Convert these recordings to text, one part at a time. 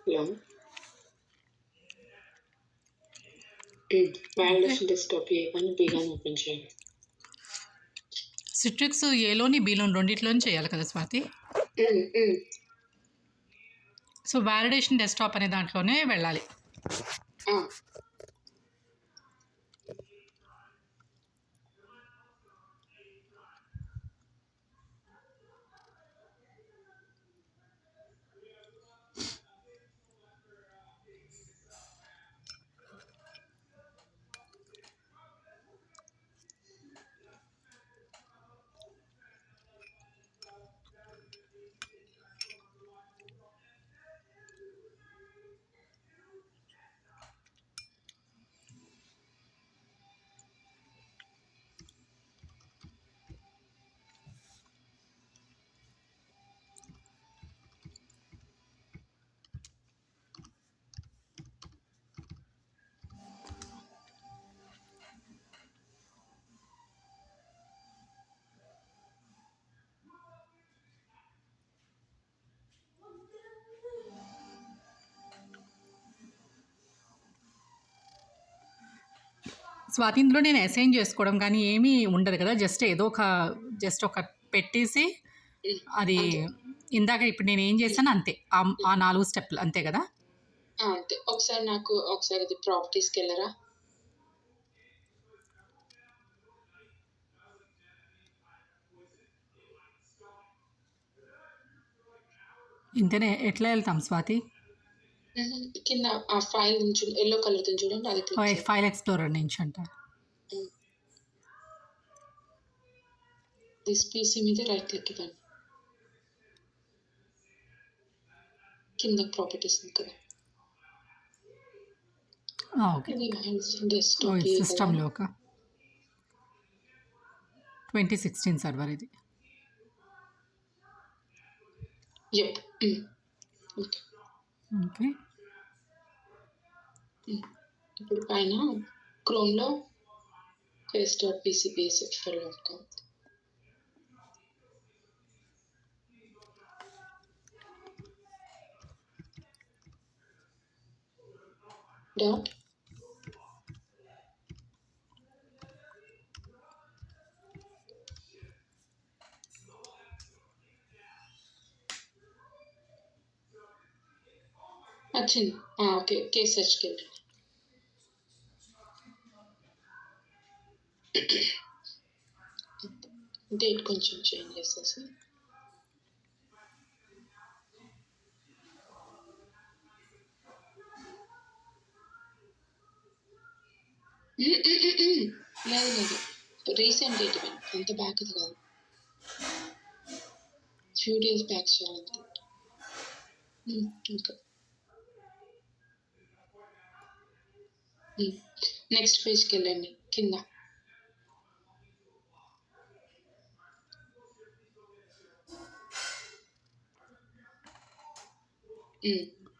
Hello. Okay. Validation desktop ఏ గాని, B గాని open చేయాలి. సిట్రిక్స్ ఏలోని, బిలోని రెండిట్లోని చేయాలి కదా స్వాతి? హ్మ్. హ్మ్. సో, వాలిడేషన్ డెస్క్‌టాప్ అనే దాంట్లోనే వెళ్ళాలి. ఆ! స్వాతి ఇందులో నేను అసైన్ చేసుకోవడం కానీ ఏమీ ఉండదు కదా? జస్ట్ ఒక పెట్టేసి హ్మ్. అది అంతే. ఇందాక ఇప్పుడు నేనేం చేశానో అంతే. ఆ 4 స్టెప్పులు అంతే కదా? ఆ! అంతే. ఒకసారి ఇది ప్రాపర్టీస్‌కెళ్ళరా? ఇంతనే ఎట్లా వెళ్తాం స్వాతి? కింద ఆ ఫైల్ నుంచి యెల్లో కలర్‌ది చూడండి, అది క్లిక్ చేయండి. ఫైల్ ఎక్స్‌ప్లోరర్ నుంచి అంట. హ్మ్. దిస్ పీసీ మీద రైట్ క్లిక్ ఇవ్వండి. కింద ప్రాపర్టీస్ ఉంది కదా! ఓకే. ఇది ఓకే. వాలిడేషన్ ఇది డెస్క్‌టాప్ ఏ కదా! సిస్టమ్‌లోక 2016 సర్వర్ ఇది. Yep. Hmm. Okay. Okay. Hmm. ఇప్పుడు పైన క్రోమ్‌లో face.pcpsf.com డాట్ వచ్చింది. ఓకే. కేస్ సెర్చ్‌కెళ్ళండి. డేట్ కొంచెం చేంజ్ చేసేసి లేదు. రీసెంట్ డేట్ ఇవ్వండి. అంత బ్యాక్‌ది కాదు. ఫ్యూ డేస్ బ్యాక్ చేయాలంతే. ఓకే. నెక్స్ట్ పేజ్‌కెళ్ళండి కింద.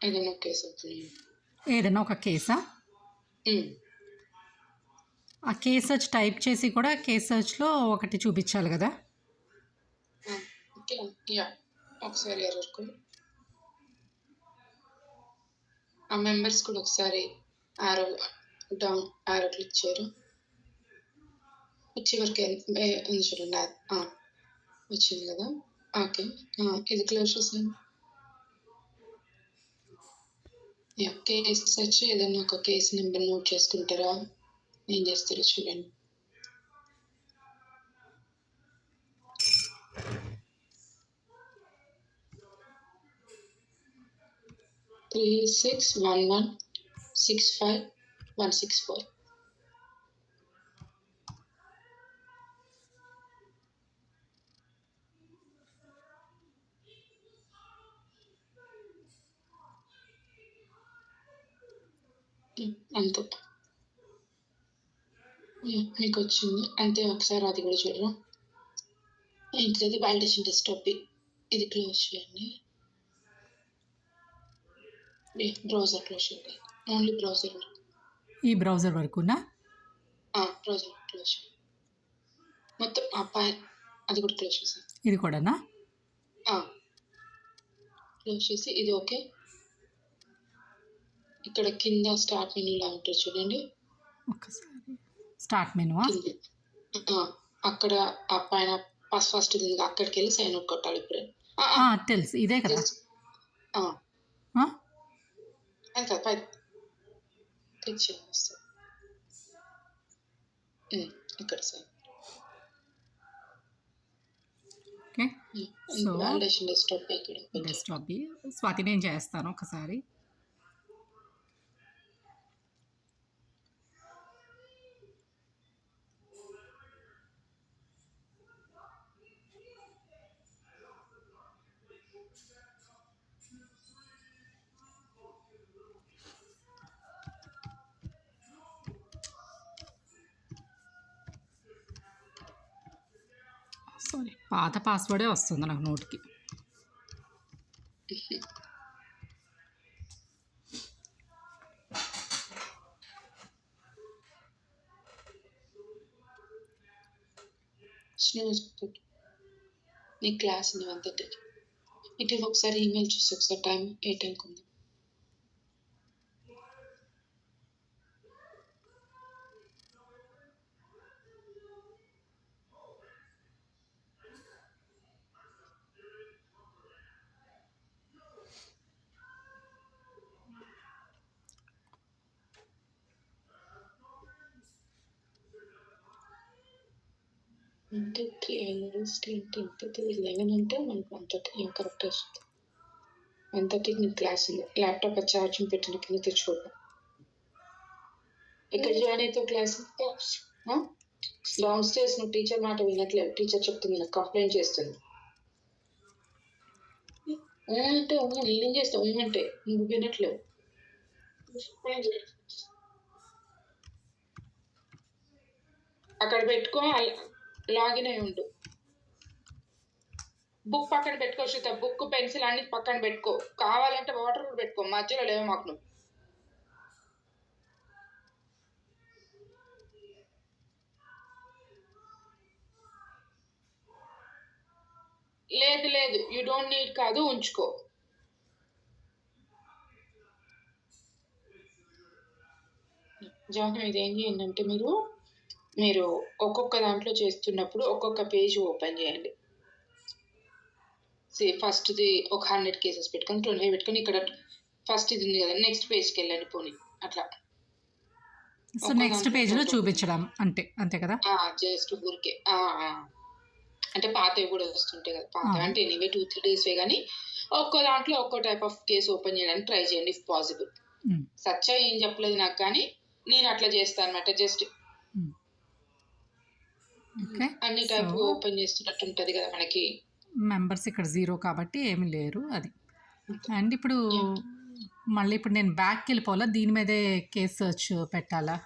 ఏదైనా ఒక కేస్ ఓపెన్ ఏదైనా ఒక కేసా? చేయండి. ఆ కేస్ సెర్చ్ టైప్ చేసి కూడా కేస్ సెర్చ్‌లో ఒకటి చూపించాలి కదా? ఓకే. యాహ్! ఒకసారి ఎర్రర్ కోడ్. ఆ మెంబర్స్ కూడా ఒకసారి యారో డౌన్ యారో క్లిక్ చేయరు. చివరికి ఉంది చూడండి. వచ్చింది కదా! ఓకే. ఇది క్లోజ్ చేసేయండి. యాహ్! కేస్ సెర్చ్ ఏదైనా ఒక కేస్ నెంబర్ నోట్ చేసుకుంటారా? ఏం చేస్తారో చూడండి. త్రీ 61165 164. అంతే. మీకు వచ్చింది. అంతే. ఒకసారి అది కూడా చూడరా? ఇది వాలిడేషన్ డెస్క్‌టాప్ ఇది క్లోజ్ చేయండి. బ్రౌజర్ క్లోజ్ చేయండి. Only browser. ఈ బ్రౌజర్ వరకునా? బ్రౌజర్ క్లోజ్ చేయండి. మొత్తం అది కూడా క్లోజ్ చేసేయండి. ఇది కూడానా? క్లోజ్ చేసి ఇది ఓకే. ఇక్కడ కింద స్టార్ట్ మెనూలా ఉంటుంది చూడండి. ఒక్కసారి స్టార్ట్ మెనూవా? కింద అక్కడ ఆ పైన ఫస్ట్ ఉంది అక్కడికి వెళ్ళి సైన్ అవుట్ కొట్టాలి ఇప్పుడు. తెలుసు, ఇదే కదా. అది కదా పై క్లిక్ చేయండి వస్తుంది. ఇక్కడ sign. Okay, so validation desktop ఇక్కడ డెస్క్టాప్ స్వాతి నేను చేస్తాను ఒకసారి. సారీ, పాత పాస్వర్డే వస్తుంది నాకు నోట్కి. నీ క్లాస్ ని 1:30కి ఇటు ఒకసారి ఈమెయిల్ చూసి ఒకసారి టైం ఏ టైంకి ఉంది. అంటే 11 అంటే మనకు 1:30 ఏం కరెక్ట్ వస్తుంది. 1:30కి నీకు క్లాస్ ఉంది. ల్యాప్టాప్ ఛార్జింగ్ పెట్టిన కింద తెచ్చుకోవడం. ఇక్కడ జాయిన్ అయితే క్లాస్ డౌన్ స్టేర్స్ నువ్వు టీచర్ మాట వినట్లేదు. టీచర్ చెప్తుంది నాకు కంప్లైంట్ చేస్తుంది. అంటే నేనేం చేస్తావు ఏమంటే నువ్వు వినట్లేవు. అక్కడ పెట్టుకో, లాగిన్ అయి ఉండు. బుక్ పక్కన పెట్టుకో శ్రీత. బుక్ పెన్సిల్ అన్ని పక్కన పెట్టుకో. కావాలంటే వాటర్ కూడా పెట్టుకో, మధ్యలో లేవు మాకు నువ్వు. లేదు యూ డోంట్ నీడ్ కాదు, ఉంచుకో. జాహ్నవి ఇది ఏం చేయండి అంటే మీరు ఒక్కొక్క దాంట్లో చేస్తున్నప్పుడు ఒక్కొక్క పేజ్ ఓపెన్ చేయండి. ఫస్ట్ది ఒక 100 కేసెస్ పెట్టుకొని 25 పెట్టుకొని ఇక్కడ ఫస్ట్ ఇది ఉంది కదా నెక్స్ట్ పేజ్కి వెళ్ళండి పోనీ అట్లా. సో నెక్స్ట్ పేజ్లో చూపించడం అంతే కదా. జస్ట్ ఊరికే అంటే పాతవి కూడా వస్తుంటాయి కదా. పాత అంటే ఎనీవే 2-3 డేస్ కానీ ఒక్కో దాంట్లో ఒక్కో టైప్ ఆఫ్ కేసు ఓపెన్ చేయడానికి ట్రై చేయండి ఇఫ్ పాసిబుల్. సచ్చా ఏం చెప్పలేదు నాకు, కానీ నేను అట్లా చేస్తాను అనమాట. జస్ట్ అన్ని టైప్ ఓపెన్ చేస్తున్నట్టు ఉంటుంది కదా మనకి. మెంబర్స్ ఇక్కడ 0 కాబట్టి ఏమి లేరు అది. అండ్ ఇప్పుడు మళ్ళీ ఇప్పుడు నేను బ్యాక్కి వెళ్ళిపోవాలా, దీని మీదే కేసు సర్చ్ పెట్టాలా?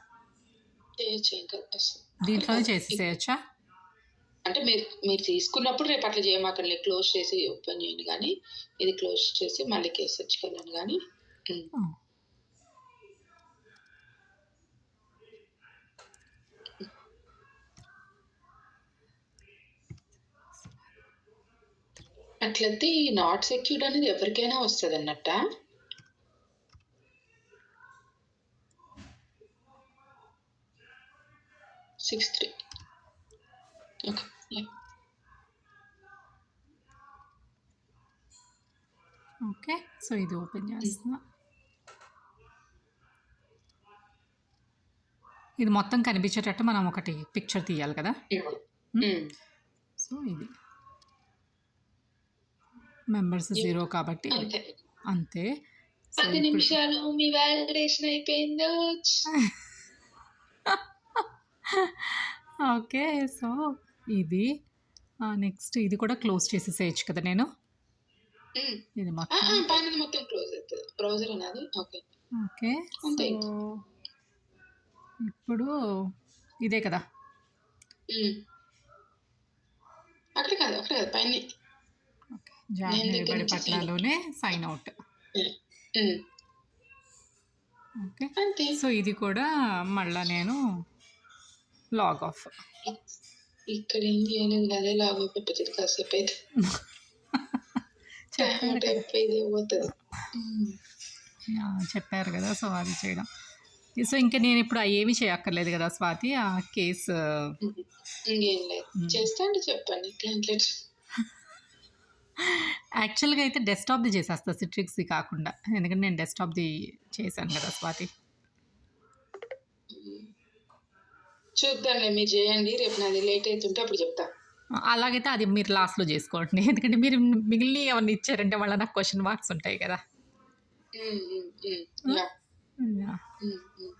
దీంట్లోనే చేసేసేయచ్చా? అంటే మీరు తీసుకున్నప్పుడు రేపు అట్లా చేయమాకండి, క్లోజ్ చేసి ఓపెన్ చేయండి. కానీ ఇది క్లోజ్ చేసి మళ్ళీ కేసు సర్చ్కి వెళ్ళండి. కానీ అట్లయితే ఈ నాట్ సెక్యూర్డ్ అనేది ఎవరికైనా వస్తుంది అన్నట్ట. ఓకే, సో ఇది ఓపెన్ చేస్తున్నా. ఇది మొత్తం కనిపించేటట్టు మనం ఒకటి పిక్చర్ తీయాలి కదా. సో ఇది మెంబర్స్ 0 కాబట్టి అంతే. 10 నిమిషాలు మీ వాలిడేషన్ అయిపోయింది. ఓకే, సో ఇది నెక్స్ట్ ఇది కూడా క్లోజ్ చేసేసేయచ్చు కదా నేను. ఇది మొత్తం క్లోజ్ అవుతుంది బ్రౌజర్ అనేది. ఓకే, సో ఇప్పుడు ఇదే కదా. అక్కడ కాదు పైన జాహ్నవి బడిపట్లలోనే సైన్ అవుట్. ఓకే, సో ఇది కూడా మళ్ళా నేను లాగ్ ఆఫ్. ఇక్కడ ఏం చేయలేదు, అదే లాగ్ అయిపోతుంది కాసేపు అయితే. పోతుంది. చెప్పారు కదా! సో, అది చేయడం. సో, ఇంక నేనిప్పుడు అయేమి చేయక్కర్లేదు కదా స్వాతి. ఆ కేస్ ఇంకేం లేదు. చేస్తా అంటే చెప్పండి. Client letter. యాక్చువల్‌గా అయితే డెస్క్‌టాప్‌ది చేసేస్తా సిట్రిక్స్‌ది కాకుండా. ఎందుకంటే నేను డెస్క్‌టాప్‌ది చేశాను కదా స్వాతి. చూద్దాంలే మీరు చేయండి. రేపు నాది లేట్ అయితుంటే అప్పుడు చెప్తా. అలాగైతే అది మీరు లాస్ట్‌లో చేసుకోండి. ఎందుకంటే మీరు మిగిలినయి ఏమన్నా ఇచ్చారంటే మళ్ళా నాకు క్వెషన్ మార్క్స్ ఉంటాయి కదా! హ్మ్. హ్మ్. హ్మ్. హ్మ్. యాహ్! యాహ్! హ్మ్. హ్మ్.